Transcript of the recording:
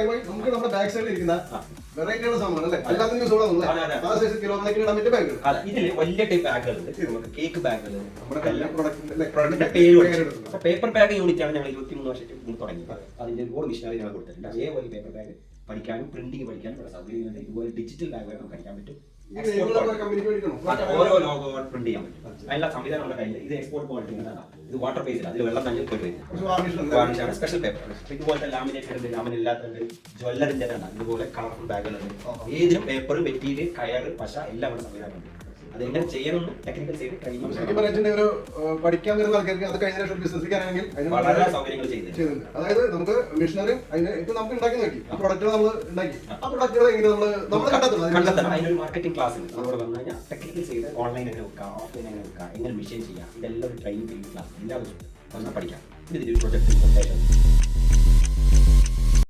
ഭാഗമായി നമുക്ക് നമ്മുടെ ബാക്ക് സൈഡിൽ ഇരിക്കുന്ന വെറൈറ്റിയുള്ള സാധനം അല്ലേ? എല്ലാത്തിനും യൂസ് ആവുന്നില്ല. ആ സൈസ് കിലോ കണക്കിന് ഇടാൻ പറ്റിയ ബാഗുകൾ. അല്ല, ഇതില് വലിയ ടൈപ്പ് ബാഗുകളുണ്ട്. നമുക്ക് കേക്ക് ബാഗുകൾ, നമ്മുടെ എല്ലാ പ്രൊഡക്റ്റിന്റെ പേര്. പേപ്പർ ബാഗ് യൂണിറ്റ് ആണ് ഞങ്ങൾ 23 വർഷത്തിൽ മുമ്പ് തുടങ്ങിയത്. അതിന്റെ ഒരുപാട് മിഷനറി ഞങ്ങൾ കൊടുത്തിട്ടുണ്ട്. അതേപോലെ പേപ്പർ ബാഗ് പഠിക്കാനും പ്രിന്റിംഗ് പഠിക്കാനും ഉള്ള സൗകര്യങ്ങളുണ്ട്. ഇതുപോലെ ഡിജിറ്റൽ ബാഗ് നമുക്ക് പഠിക്കാൻ പറ്റും. ഓരോ ലോഗോ പ്രിന്റ് ചെയ്യാൻ പറ്റും. എല്ലാ സംവിധാനമുള്ള കയ്യിൽ. ഇത് എക്സ്പോർട്ട് ക്വാളിറ്റി, ഇത് വാട്ടർ ബേസ്ഡ്, അതിൽ വെള്ളം തന്നെ പോയിട്ട് വരും. Special paper. ഇതുപോലത്തെ ലാമിനേറ്റഡ് ഉണ്ട്, ലാമിനേറ്റ് ഇല്ലാത്തതുണ്ട്, ജ്വല്ലറിന്റെ ഇതുപോലെ കളർഫുൾ ബാഗുകളുണ്ട്. ഏതിനും പേപ്പർ, മെറ്റീരിയൽ, കയറ്, പശ എല്ലാം ഇവിടെ സംവിധാനമുണ്ട്. അതെങ്ങനെ ചെയ്യണമെന്ന് ടെക്നിക്കൽ സൈഡ് ഒരു പഠിക്കാൻ വരുന്ന ആൾക്കാർക്ക് അത് കഴിഞ്ഞ ശേഷം ബിസിനസ്സിക്കാണെങ്കിൽ വളരെ സൗകര്യങ്ങൾ ചെയ്യുന്നുണ്ട്. അതായത് നമുക്ക് മിഷനറി അതിന് ഇപ്പൊ നമുക്ക് ഉണ്ടാക്കി നോക്കി ആ പ്രൊഡക്റ്റുകൾ നമ്മൾ ഉണ്ടാക്കി ആ പ്രൊഡക്റ്റുകൾ എങ്ങനെ നമ്മൾ കണ്ടെത്തണം. അതിനൊരു മാർക്കറ്റിംഗ് ക്ലാസ് ഉണ്ട്. നമ്മൾ വന്നു കഴിഞ്ഞാൽ ടെക്നിക്കൽ സൈഡ് ഓൺലൈൻ എങ്ങനെ വെക്കാം, ഓഫ്ലൈൻ എങ്ങനെ വെക്കാം, എങ്ങനെ മിഷൻ ചെയ്യാം, ഇതെല്ലാം ഒരു ട്രെയിനിങ് ക്ലാസ് എല്ലാവരും വന്നാൽ പഠിക്കാം. ഇതിന്റെ ഒരു പ്രൊജക്ട്